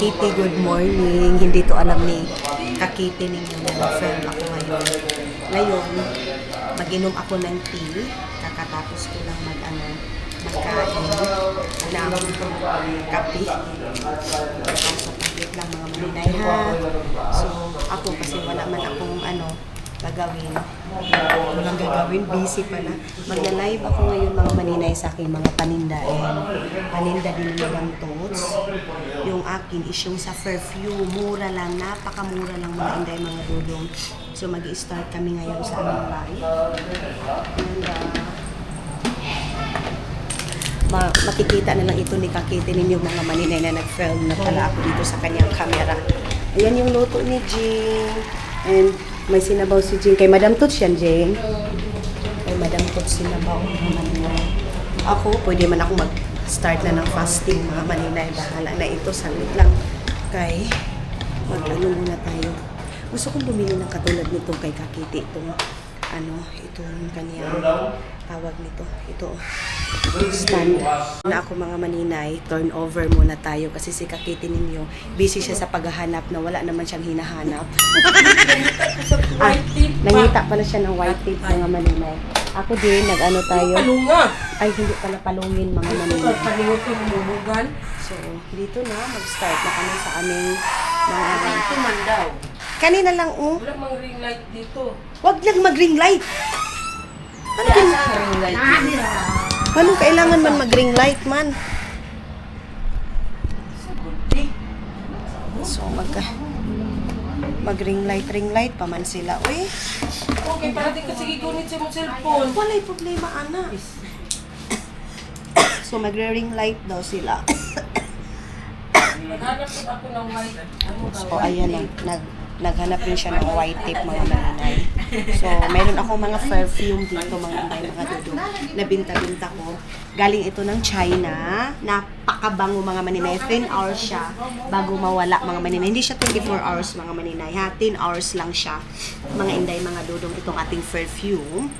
Kakiti, good morning. Hindi to alam ni Kakiti ninyo na friend ako ngayon. Ngayon, mag-inom ako ng tea. Kakatapos ko lang magkain ng kape. Sa pagkit lang mga maninay ha. So, ako kasi wala man akong gagawin. Walang gagawin, busy pala. Magla-live ako ngayon mga maninay sa aking mga paninda. And paninda din ng Tots. Yung akin is yung sa perfume. Mura lang, napakamura lang mga inday mga dudong. So mag-i-start kami ngayon sa aming live. And makikita na lang ito ni Kakiti ninyo mga maninay na nag-film na pala ako dito sa kanyang camera. Ayan yung luto ni Jing. And may sinabaw si Jing. Kay Madam Tots yan, Jing. Kay Madam Tots sinabaw. Ako, pwede man ako mag-start na ng fasting, mga maninay. Bahala na ito. Salit lang. Kay, mag-ano muna tayo. Gusto kong bumili ng katulad nito kay Kakiti. Itong kaniyang tawag nito. Ito. Stand na ako mga maninay, turn over muna tayo kasi si Kakiti ninyo, busy siya sa paghahanap na wala naman siyang hinahanap. Nangita pala siya ng white tape mga maninay. Ako din, nag-ano tayo. Palunga! Ay, hindi pala palungin mga maninay. Palunga lumugan. So, dito na, mag-start na kami sa aming Dito man daw. kanina lang, Wala mang ring light dito. wag lang mag-ring light. Ano din? Ring light dito. Anong kailangan man mag-ring light man? So, mag-ring light pa man sila. Uy, Okay, parating ka sige gunit sa mong cellphone. walay problema, ana. So, magre-ring light daw sila. Maghanap po ako ng white. Ano daw? So, ayan na. Naghanap din siya ng white tape mga maninay. So, meron ako mga perfume dito mga inday, mga dudong na binta-binta ko. Galing ito ng China. Napakabango mga maninay. 10 hours siya bago mawala mga maninay. Hindi siya 24 hours mga maninay ha. 10 hours lang siya mga inday, mga dudong itong ating perfume.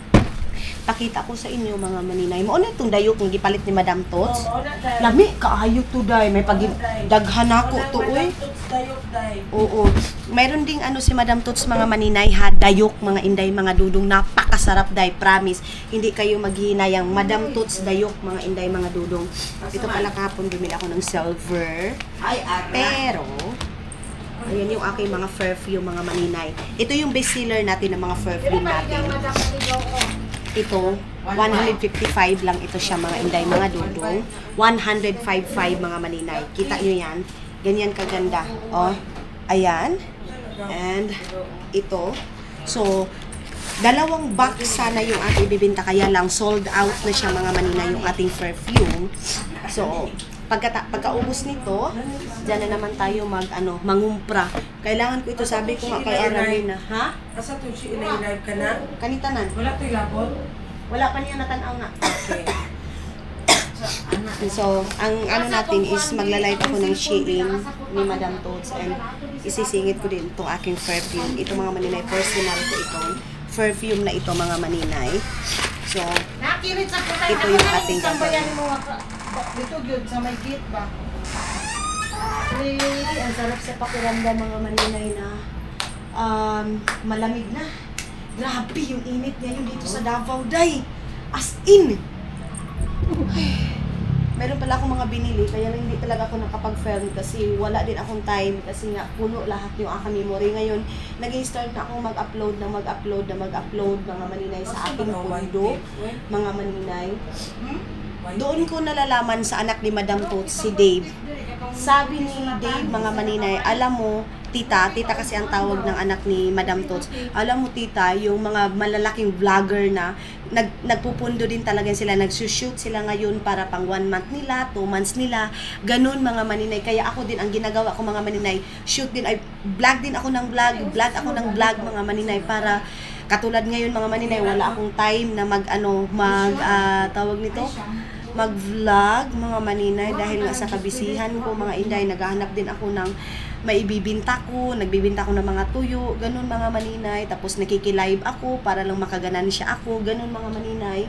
Pakita ko sa inyo mga maninay. Mauna itong dayok ng gipalit ni Madam Tots. Lami, kaayo to day. May daghan ako to uy. Oo. Mayroon ding si Madam Tots mga maninay ha, dayok mga inday mga dudong, napakasarap day, promise. Hindi kayo maghihinayang. Madam Tots dayok mga inday mga dudong. Ito pala kahapon bumili ako ng silver. Pero ayan yung aking mga perfume mga maninay. Ito yung best seller natin ng mga perfume natin. Ito 155 lang ito siya mga inday mga dudong. 155 mga maninay. Kita nyo yan? Ganyan kaganda. Oh, ayan. And ito. So, dalawang box sana yung ating ibibinta. Kaya lang sold out na siya mga maninay yung ating perfume. So, pagkaubos nito, dyan na naman tayo mangumpra. Kailangan ko ito, sabi ko nga kay Aramin na, ha? Asa to si live ka na? Kanitanan. Wala to ilabot? Wala pa niya natanaw na. Okay. So, ang natin is magla-live ako ng Shein ni Madam Tots and isisingit ko din itong aking perfume. Ito mga maninay, personal ko itong perfume na ito mga maninay. So, ito yung ating gagawin. Dito gyud sa may gate ba? Really, ang sarap sa pakiramdam mga maninay na malamig na. Grabe yung init ngayon dito sa Davao Day. As in! Ay, meron pala akong mga binili, kaya lang hindi talaga ako nakapag-film kasi wala din akong time kasi nga puno lahat yung aking memory. Ngayon, naging start na akong mag-upload mga maninay sa aking mundo, mga maninay. Doon ko nalalaman sa anak ni Madam Tots, si Dave. Sabi ni Dave, mga maninay, alam mo, tita kasi ang tawag ng anak ni Madam Tots. Alam mo tita, yung mga malalaking vlogger na nagpupundo din talaga sila, nagsushoot sila ngayon para pang 1 month nila, 2 months nila, ganun mga maninay. Kaya ako din, ang ginagawa ko mga maninay, shoot din, vlog din ako ng vlog mga maninay para katulad ngayon mga maninay, wala akong time na mag-vlog mga maninay dahil nga sa kabisihan ko mga inday, naghahanap din ako ng nagbibinta ko ng mga tuyo, ganun mga maninay, tapos nakiki-live ako para lang makaganansya ako, ganun mga maninay.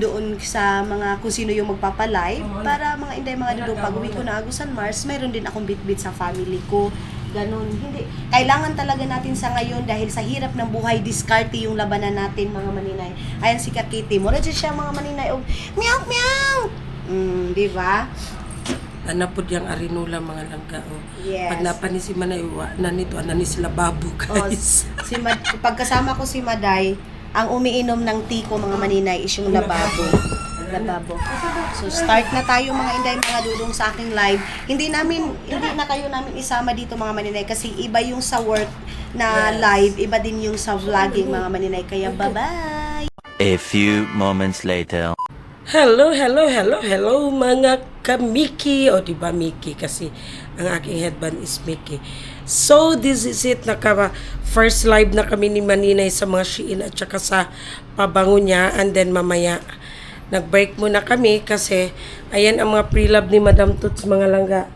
doon sa mga kung sino yung magpapalive para mga inday mga dudong pag uwi ko na Agusan Mars, mayroon din akong bit-bit sa family ko. Ganon. Hindi. Kailangan talaga natin sa ngayon dahil sa hirap ng buhay, diskarte yung labanan natin mga maninay. Ayan si Kakiti. Mura dyan siya mga maninay. Oh, meow, meow! Di ba? Anapod yung arinula mga langga. Oh. Yes. Pag napani si Manay, nanito, ni sila babo guys. Pagkasama ko si Maday, ang umiinom ng tea ko mga maninay is yung lababo. Lababo. So start na tayo mga inday mga dudong sa aking live. Hindi na kayo namin isama dito mga maninay kasi iba yung sa work na live, iba din yung sa vlogging mga maninay. Kaya bye-bye! A few moments later. Hello mga ka-Mickey. O diba Mickey? Kasi ang aking headband is Mickey. So this is it. First live na kami ni Maninay sa mga Shein at saka sa pabango niya. And then mamaya nag-break muna kami kasi ayan ang mga pre-love ni Madam Toots mga langga.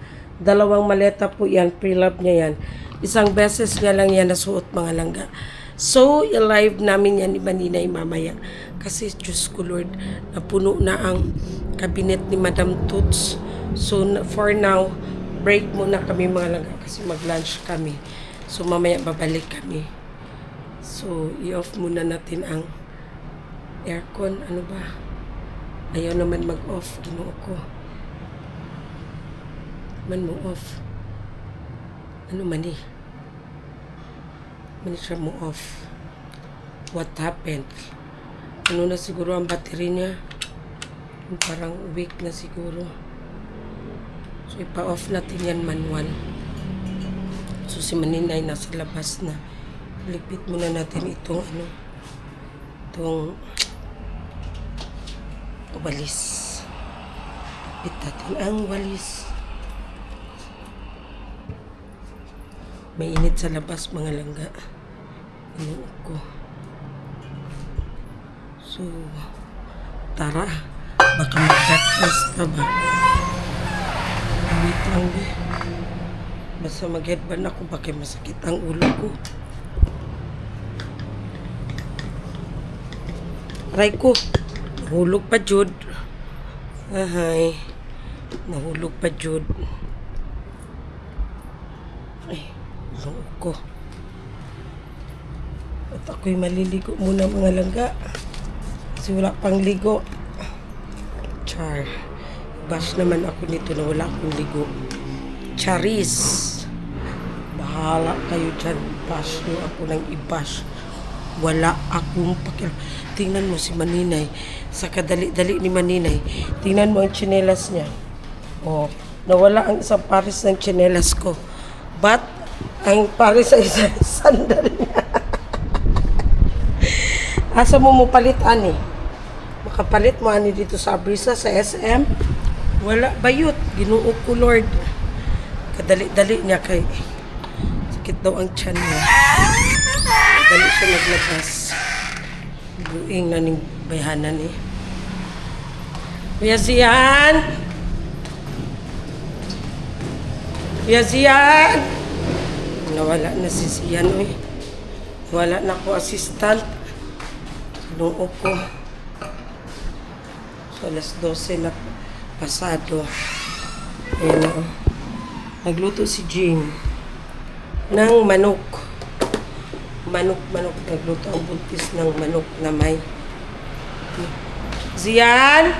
2 maleta po yan. Pre-love niya yan. Isang beses nga lang yan nasuot mga langga. So, i-live namin yan ni Maninay mamaya. Kasi, Diyos ko Lord, napuno na ang kabinet ni Madam Toots. So, for now, break muna kami mga langga kasi mag-lunch kami. So, mamaya babalik kami. So, i-off muna natin ang aircon. Ano ba? Ayaw naman mag-off. Ginoo ko. Man mo off. Ano man eh? Man siya mo off. What happened? Ano na siguro ang battery niya? Parang weak na siguro. So, ipa-off natin yan manual. So, si Maninay nasa labas na. Lipit muna natin itong itong walis. Lipit natin ang walis. May init sa labas mga langga. Inuok ko. So, tara. Baka mag-breakfast pa ba? Wait lang ba? Basta mag-headband ako, baka masakit ang ulo ko. Aray ko. Nahulog pa, Jud. Ahay. Nahulog pa, Jud. Ay, nahulog ko. At ako'y maliligo muna mga langga. Kasi wala pang ligo. Char. Bash naman ako nito na wala akong ligo. Charis. Bahala kayo dyan. Bash nyo ako ng i-bash. Wala akong pakil. Tingnan mo si Maninay. Sa kadali-dali ni Maninay. Tingnan mo ang tsinelas niya. Oh, nawala ang isang pares ng tsinelas ko. But, ang pares sa isang sandal niya. Asa mo palit, ani? Makapalit mo, ani, dito sa Abrisa, sa SM. Wala, bayot. Ginoo ko, Lord. Kadali-dali niya kay sakit daw ang tiyan niya. Dali siya naglabas. Buing na ning bayhanan eh. Kuya Zian! Kuya Zian! Nawala na si Zian, oy. Wala na ko assistant. Sinungo ko. So, alas 12 na pasado. Ayan o. Nagluto si Jane ng manok. Manok. Nagluto ang buntis ng manok na may. Zian!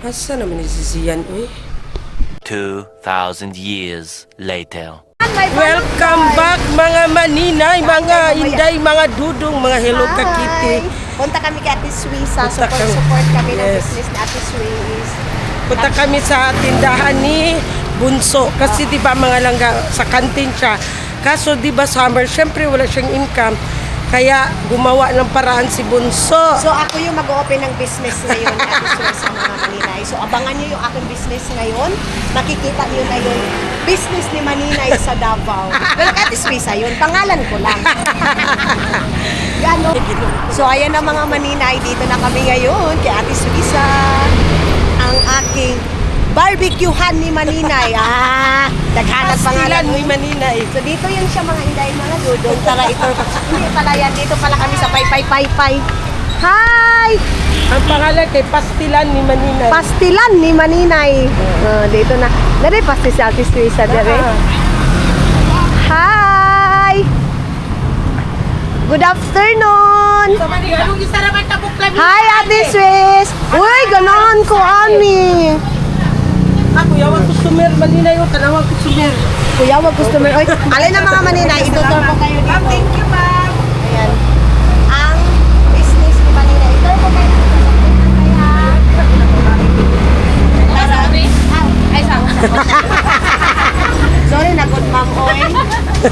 Asa naman si Zian, uy? 2,000 years later. Welcome back mga Maninay, mga Inday, mga Dudong, mga Hello Kakiti. Punta kami kay Ate Suiza. Punta kami. Support kami ng Yes. business ni Ate Suiz. Punta kami sa tindahan ni Bunso. Kasi di ba mga langga, sa kantin siya. Kaso di ba summer, syempre wala siyang income. Kaya gumawa ng paraan si Bunso. So ako yung mag-open ng business ngayon Ate Suiz sa mga Maninay. So abangan niyo yung aking business ngayon. Makikita niyo na yung business ni Maninay sa Davao. Well, Ate Suiza yun. Pangalan ko lang. Gano. So ayan na mga Maninay. Dito na kami ngayon kay Ate Suiza. Ang aking barbecuehan ni Maninay. Naghanap pangalan Pastilan ni Maninay. So dito yun siya mga Inday, mga Dudong. Tara ito. Hindi pala yan. Dito pala kami sa Paypay. Hi! Ang pangalan kay Pastilan ni Maninay. Pastilan ni Maninay. Dito na. Dari pasti si Ate Suisa dari. Hi! Good afternoon! Hi, Ate Swiss! Uy, ganahan ko, Ani! Ako, yawag customer, Maninay. Tanawag customer. Kuya, wag customer. Oy, alay na mga Maninay, itutur ko kayo dito. Thank you, ma'am. Ayan. Ang business ni Maninay. Itutur ko kayo dito. Sorry na, good ma'am, oy.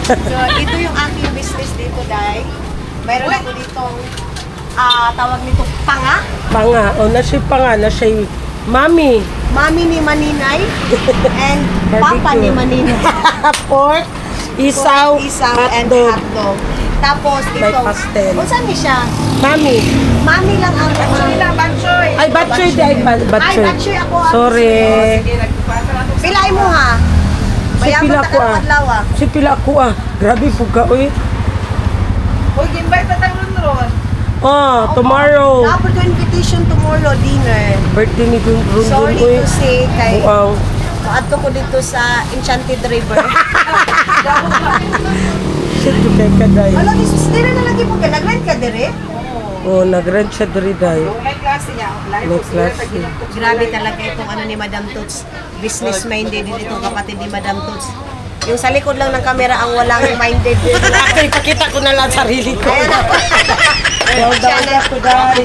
So, ito yung aking business dito, Day. Mayroon ako ditong tawag nito, panga. Panga. O, na siya panga. Na siya mami. Mami ni Maninay and Papa ni Maninay. Pork, isaw, and hotdog. hotdog. Tapos May ito. pastel. O saan ni siya? Mami. Mami lang ang Ay, batchoy di. Ay, batchoy. batchoy ako. Sorry. Pilay mo ha. Si Mayabot pila na ko ka ah. ng adlaw. Si pila ko ah. Grabe po ka, uy. Uy, gimbay pa tayo ron. Oh, tomorrow. Dapat ko invitation tomorrow dinner. Birthday ni Rundun, Sorry uy. to say kay Wow. maadto ko dito sa Enchanted River. Shit, you kay kaday. Alam, dire na lagi po ka. Nag-rent ka dire? Oh, nag-rent siya diri day. May klase niya. May klase. Grabe talaga itong ano ni Madam Toots. Business minded din itong kapatid ni Madam Toots. Yung sa likod lang ng camera ang walang minded. Ako, ipakita ko na lang sarili ko. Ayan ako. Well done ako, day.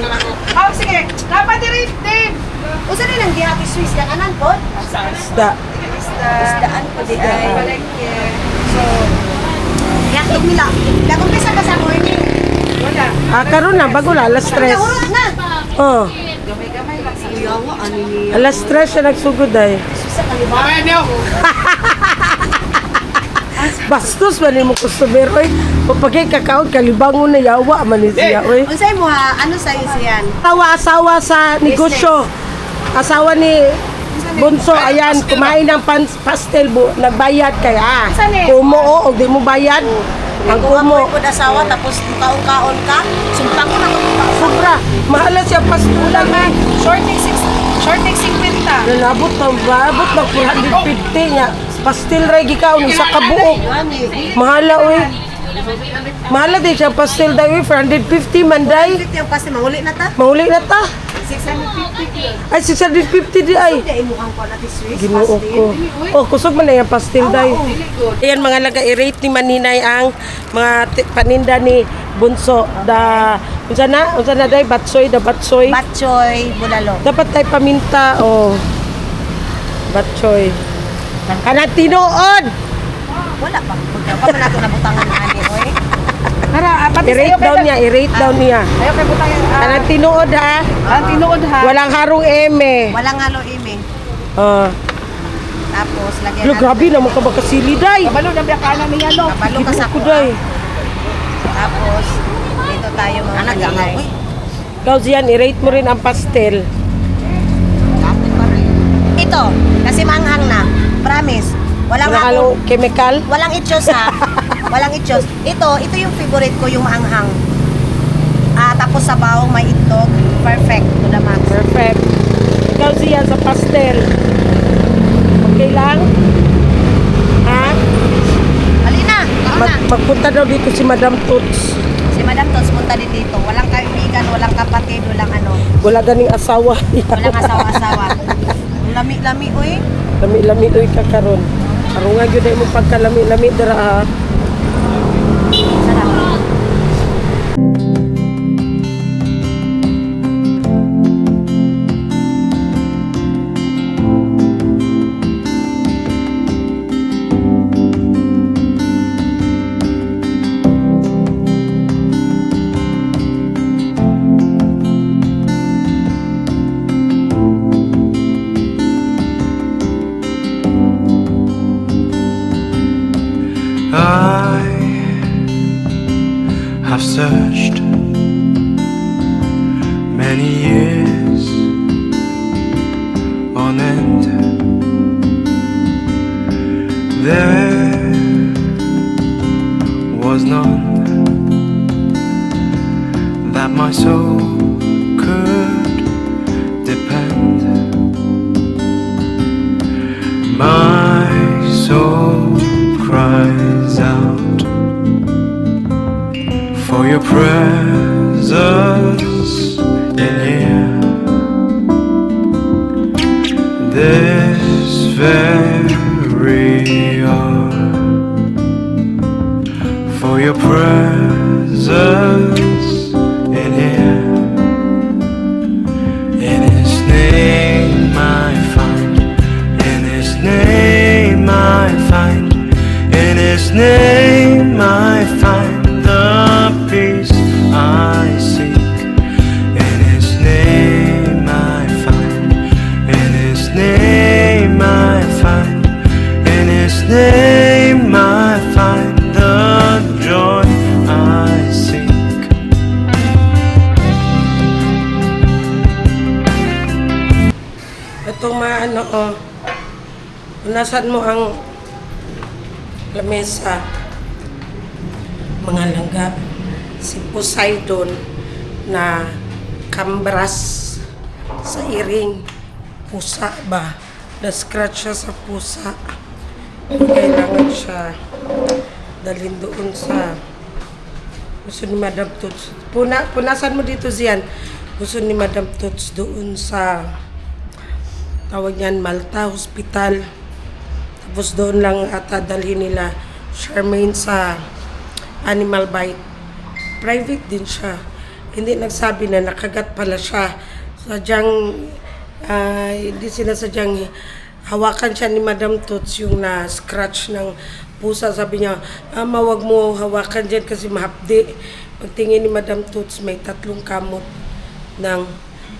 Oh, sige. Dapat din, Dave. Usa rin ang Happy Swiss ka kanan po? Isda. Isdaan po di ay. Palengke. So, yakog nila. Nag-umpisa ka sa morning. Wala. Ah, karon na, bago na, alas 3. Nahurot na. Oh, Gamay-gamay lang sa Kuyawa, ano niya? alas 3 siya nagsugod day. Sa kaliba. Bastos man mo customer, oy. Pagpagay kakaon, kalibangon na yawa man ni siya, oy. Unsay mo ha? Ano sa siyan? Asawa sa negosyo. Asawa ni Bunso, ayan, kumain ng pastel, nagbayad kay kumo o di mo bayad. Ang kumo, Kung asawa tapos kaon-kaon ka, sumpang ko na kung sobra. Mahal na siya pastulan eh. Shorting 50. Nalabot na, abot na 450 niya. Pastel ray gikaon sa kabuok. Mahala, oy. Mahala din siya pastel daw, 450 man day. 50 yung pasti, mahuli na ta? Mahuli na ta. 650. Ay, 650 di ay. Hindi, imukhang ko natin Swiss. Ginoo ko. Oh, kusog man na yung pastel day. Ayan mga laga, i-rate ni Maninay ang mga paninda ni Bunso. Unsa na day, batsoy, batsoy. Batchoy, bulalo. Dapat tayo paminta, oh. Batsoy. Kanang tinuod! Wala pa. Huwag pa man nato nabutangan na ani, oy. I-rate down niya, i-rate down niya. Ayaw kay butang yung Kanang tinuod ha. ang tinuod ha. Walang harong eme. Walang halo ime. Oh. Tapos, lagyan Lo, grabe naman ka makasili, day. Kabalo na biya kanan niya no. Kabalo ka sa Ko, day. Tapos, dito tayo mga Maninay. Ikaw diyan, i-rate mo rin ang pastel. Ito, kasi manghang na. Promise. Walang Walang ako. halong chemical. Walang itchos ha. Walang itchos. Ito yung favorite ko, yung maanghang. Tapos sa bawang may itlog. Perfect to the max. Perfect. Ikaw diyan sa pastel. Okay lang? Ha? Halina, Magpunta daw dito si Madam Toots. Si Madam Tots punta din dito. Walang kaibigan, walang kapatid, walang ano. Wala ganing asawa. Walang asawa-asawa. Ang lami-lami, uy. Lami-lami uy ka karon. Arungan gyud ay mo pagkalami-lami dira ha. Sarap. I have searched many years on end. There was none that my soul could depend. My soul cries out for your presence in here. This very hour, for your presence in here. In His name I find, in His name I find, in His name I find the peace I seek. In His name I find, in His name I find, in His name I find the joy I seek. Itong maano, unasan mo ang lamesa, mga langga, si Poseidon na kambras sa iring, pusa ba? Na-scratch siya sa pusa. Kailangan siya dalhin doon sa gusto ni Madam Toots. Punasan mo dito Zian. Gusto ni Madam Toots doon sa tawag niyan Malta Hospital. Tapos doon lang ata dalhin nila Charmaine sa animal bite. Private din siya. Hindi nagsabi na nakagat pala siya. Sadyang hindi sinasadyang hawakan siya ni Madam Toots yung na-scratch ng pusa. Sabi niya, wag mo hawakan dyan kasi mahapdi. Pagtingin ni Madam Toots, may 3 kamot ng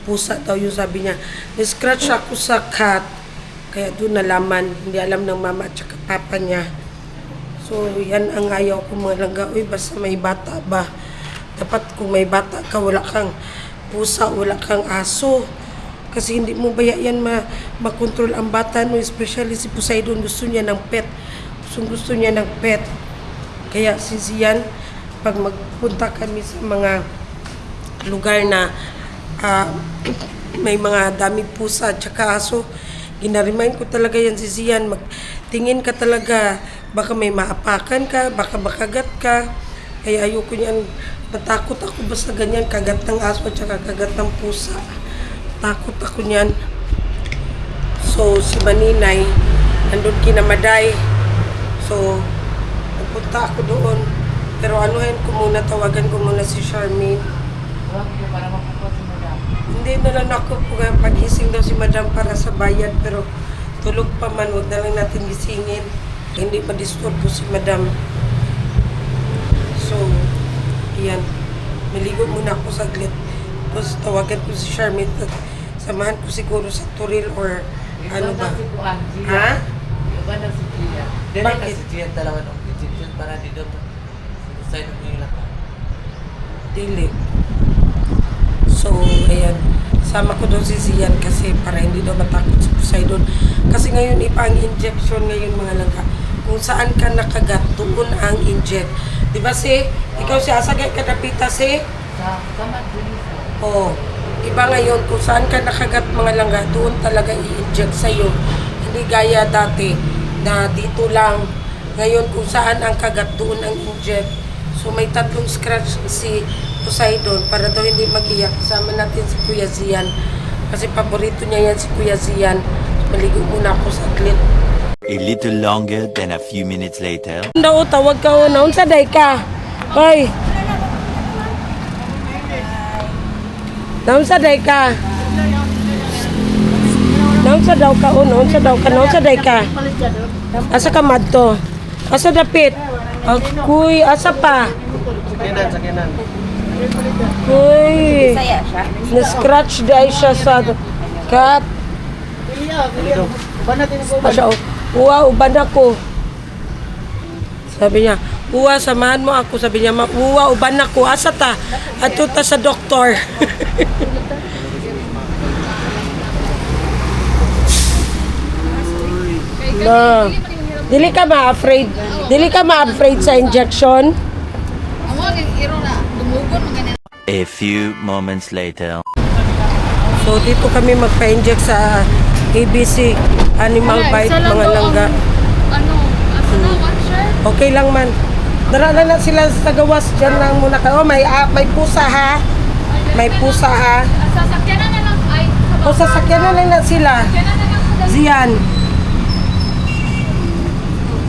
pusa daw yung sabi niya. Na-scratch ako sa cat. Kaya doon nalaman, hindi alam ng mama at saka papa niya. So, yan ang ayaw ko mga langga. Uy, basta may bata ba? Dapat kung may bata ka, wala kang pusa, wala kang aso. Kasi hindi mo ba yan makontrol ang bata, no? Especially si Poseidon, gusto niya ng pet. Gusto niya ng pet. Kaya si Zian, pag magpunta kami sa mga lugar na may mga daming pusa at saka aso, ginaremind ko talaga yan si Zian. Magtingin ka talaga, baka may maapakan ka, baka makagat ka. Kaya ayoko niyan, natakot ako basta ganyan, kagat ng aso at saka kagat ng pusa. Takot ako niyan. So, si Maninay, nandun kinamaday. So, nagpunta ako doon. Pero anuhin ko muna, tawagan ko muna si Charmaine. Hindi na lang ako pagising daw si Madam para sa bayad. Pero tulog pa man, huwag na lang natin gisingin. Hindi ma-disturb po si Madam. So, yan. Maligo muna ako saglit. Tapos tawagan ko si Charmaine. Samahan ko siguro sa Turil or ano ba? Ha? Iba na si Gia. Dili Bakit? ka si Gia talaga ng Egyptian para dito mo. Side mo yung lakas. Dili. So, ayan. Sama ko daw si Zian kasi para hindi daw matakot si Poseidon. Kasi ngayon ipang injection ngayon mga langka. Kung saan ka nakagat, doon ang inject. Di ba si? Ikaw si Asagay kadapita si? Sa kamad din sa. Oo. Iba ngayon, kung saan ka nakagat mga langga, doon talaga i-inject sa'yo. Hindi gaya dati na dito lang. Ngayon, kung saan ang kagat, doon ang inject. So, may 3 scratch si Poseidon para daw hindi mag-iyak. Kasama natin si Kuya Zian. Kasi paborito niya yan si Kuya Zian. Maligo muna ako sa saglit. A little longer than a few minutes later. Daw, tawag ka o. Naunsa day ka? Hoy! Naunsa day ka? Naunsa daw ka o. Naunsa daw ka. Naunsa day ka? Asa ka madto? Asa dapit? Kuy, asa pa? Kuy. Na-scratch day siya sa cat. Asa o. Uwa, uban ako. Sabi niya, uwa, samahan mo ako. Sabi niya, uwa, uban ako. Asa ta? Ato ta sa doktor. No. Dili ka ma-afraid. Dili ka ma-afraid sa injection. A few moments later. So, So, dito kami magpa-inject sa ABC Animal Bite, mga langga. Okay lang man. Darala na sila sa gawas. Diyan lang muna kayo. Oh, may pusa ha. May pusa ha. Sasakyanan na lang ay. O, sasakyan na lang na sila. Sasakyanan na lang sa Zian.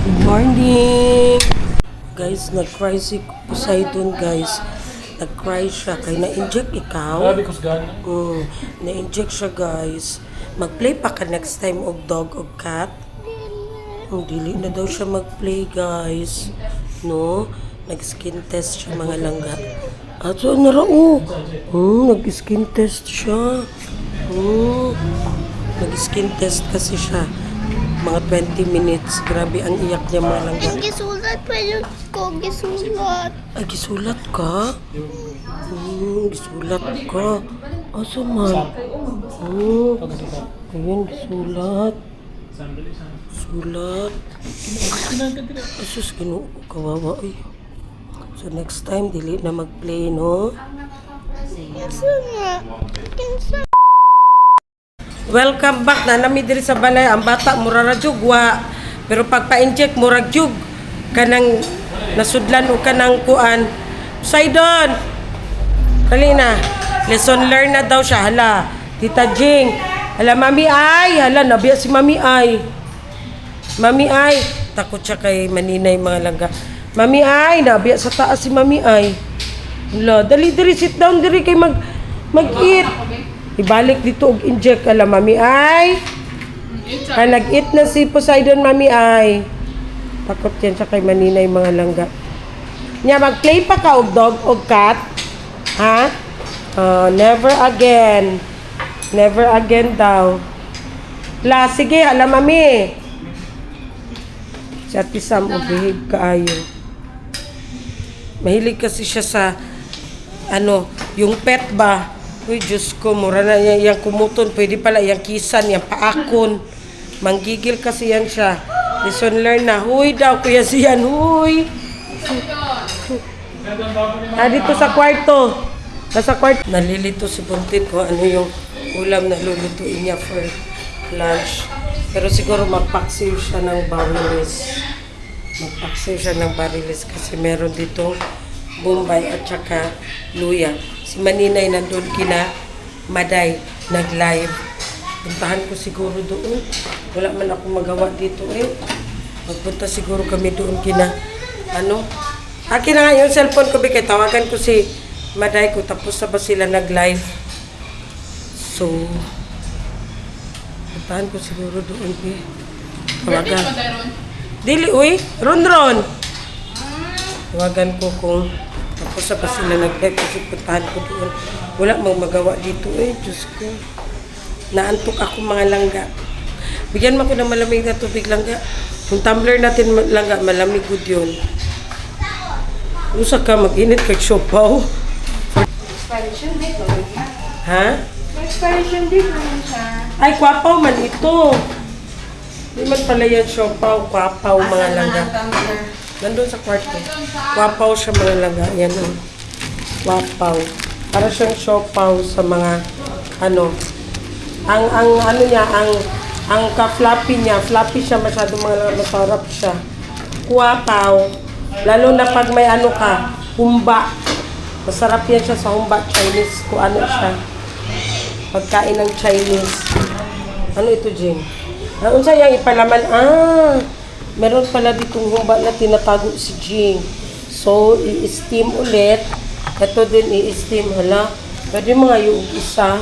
Good morning. Guys, nag-cry si Poseidon, guys. Nag-cry siya. Kaya na-inject ikaw. Na-inject siya, guys. Mag-play pa ka next time og dog o cat. Dili na daw siya mag-play, guys. No? Nag-skin test siya, mga langga. At so, narao. Nag-skin test siya. Nag-skin test kasi siya. Mga 20 minutes. Grabe ang iyak niya, mga langga. gisulat pa yun ko, gisulat. Ay, gisulat ka? Gisulat ka. Asa man? Ayan, gisulat. Sulat. Asus, ginoo, kawawa eh. So next time, dili na mag-play, no? Welcome back na nami diri sa balay. Ang bata mura jugwa. Pero pag pa-inject murag jug kanang nasudlan o kanang kuan. Poseidon. Kali na. Lesson learn na daw siya. Hala, Tita Jing. Hala, Mami Ay. Hala, nabiya si Mami Ay. Mami Ay. Takot siya kay Maninay, mga langga. Mami Ay. Nabiya sa taas si Mami Ay. Hala, dali sit down diri kay mag-eat. Ibalik dito og inject. Hala, Mami Ay. Nag-eat na si Poseidon, Mami Ay. Takot yan siya kay Maninay, mga langga. Nya, mag-play pa ka og dog og cat? Ha? Never again. Never again daw. La, sige, hala, Mami. Si Ate Sam, behave kaayo. Mahilig kasi siya sa, yung pet ba? Uy, Diyos ko, mura na yung kumuton. Pwede pala yung kisan, yung paakon. Manggigil kasi yan siya. Lesson learn na. Huy daw, kuya siyan. Huy. Dito sa kwarto. Nasa kwarto. Nalilito si Buntit kung ano yung ulam na lulutuin niya for lunch. Pero siguro magpaksiw siya ng barilis. Magpaksiw siya ng barilis kasi meron dito Bombay at saka luya. Si Maninay nandun kina Maday, nag-live. Puntahan ko siguro doon. Wala man ako magawa dito eh. Magpunta siguro kami doon kina, akin na nga yung cellphone ko, kaya tawagan ko si Maday ko, tapos na ba sila nag-live. So, puntahan ko siguro doon eh. Tawagan. Dili, uy, Ron. Tawagan ko kung tapos na ba sila nag-live kasi puntahan ko doon. Wala mang magawa dito eh, Diyos ko. Naantok ako, mga langga. Bigyan mo ko ng malamig na tubig, langga. Yung tumbler natin, langga, malamig good yun. Usa ka mag-init kag siopaw. Expiration date, okay ka? Ha? Expiration date naman siya. Ay, kwapaw man ito. Di man pala yan siopaw, kwapaw, mga langga. Nandun sa kwarto. Kwapaw siya, mga langga. Yan ang kwapaw. Para siyang siopaw sa mga, ang ka-floppy niya, floppy siya masyado, mga masarap siya. Kwapaw. Lalo na pag may humba. Masarap yan siya sa humba, Chinese. Kung ano siya. Pagkain ng Chinese. Ano ito, Jing? Unsa yang ipalaman? Meron pala ditong humba na tinatago si Jing. So, i-steam ulit. Ito din i-steam. Hala, pwede mga yung isa.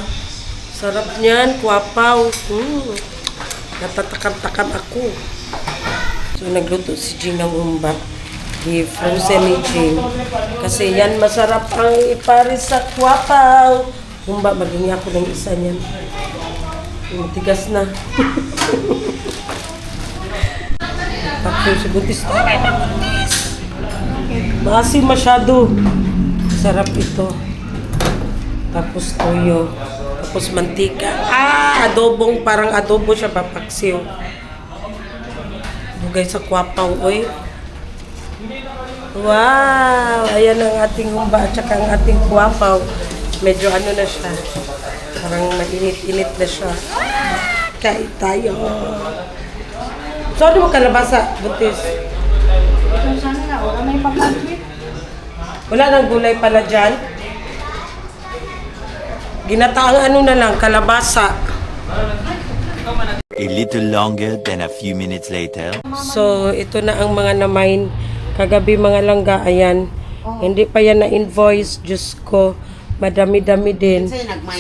Sarap niyan, kwapaw. Natatakam-takam ako. So, nagluto si Jing ng humba. I-frozen ni Jing. Kasi yan masarap ang iparis sa kwapaw. Humba, maging ako ng isa niyan. Tigas na. Tapos si Buntis. Maasim masyado. Sarap ito. Tapos toyo. Tapos mantika. Adobong, parang adobo siya, papaksiw. Bugay sa kwapaw, oy. Wow! Ayan ang ating humba at saka ang ating kwapaw. Medyo na siya. Parang mainit-init na siya. Kain tayo. So, ano mo kalabasa, buntis? Sana na, wala may pag-admit. Wala nang gulay pala dyan. Ginataang ano na lang, kalabasa. A little longer than a few minutes later. So, ito na ang mga namain. Kagabi mga langga, ayan. Hindi pa yan na-invoice. Diyos ko, madami-dami din.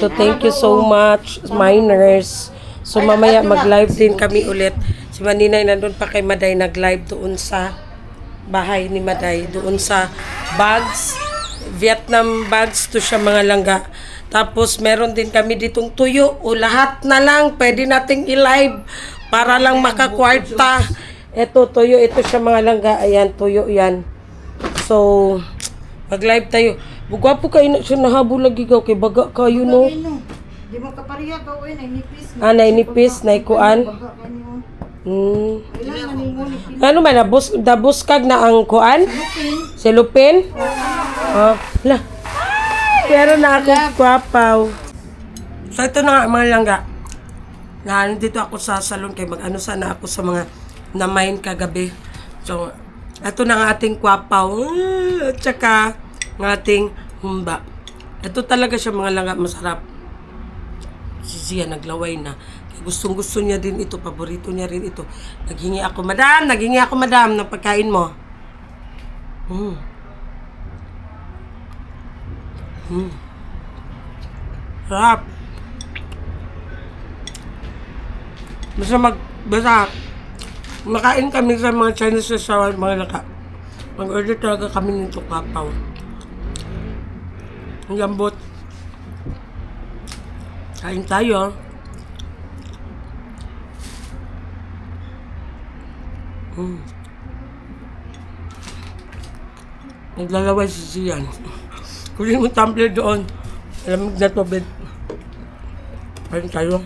So, thank you so much, miners. So, mamaya mag-live din kami ulit. Si Maninay nandun pa kay Maday, nag-live doon sa bahay ni Maday. Doon sa bags. Vietnam bags to siya mga langga. Tapos, meron din kami ditong tuyo. O, lahat na lang. Pwede nating i-live para lang makakwarta. Ito, tuyo. Ito siya mga langga. Ayan, tuyo yan. So, mag-live tayo. Bugwapo kayo na siya nahabol lagi ka. Kay baga kayo, no? Di mo kapariya ka, uy, nainipis. Ah, nainipis, naikuan. Ano man, nabuskag na ang kuan? Silupin? Ah, la. Pero na ako kwapaw. So, ito na nga mga langga. Nandito ako sa salon kay mag-ano sana ako sa mga namain kagabi. So, ito na nga ating kwapaw. At saka, ng ating humba. Ito talaga siya mga langga, masarap. Si Zia naglaway na. Gustong gusto niya din ito. Paborito niya rin ito. Naghingi ako, madam, ng pagkain mo. Sarap. Basta makain kami sa mga Chinese restaurant, mga laka. Mag-order talaga kami nito kapaw. Ang lambot. Kain tayo. Naglalaway si Sian. Kunin mo tumbler doon. Alamig na tubig. Kain tayo.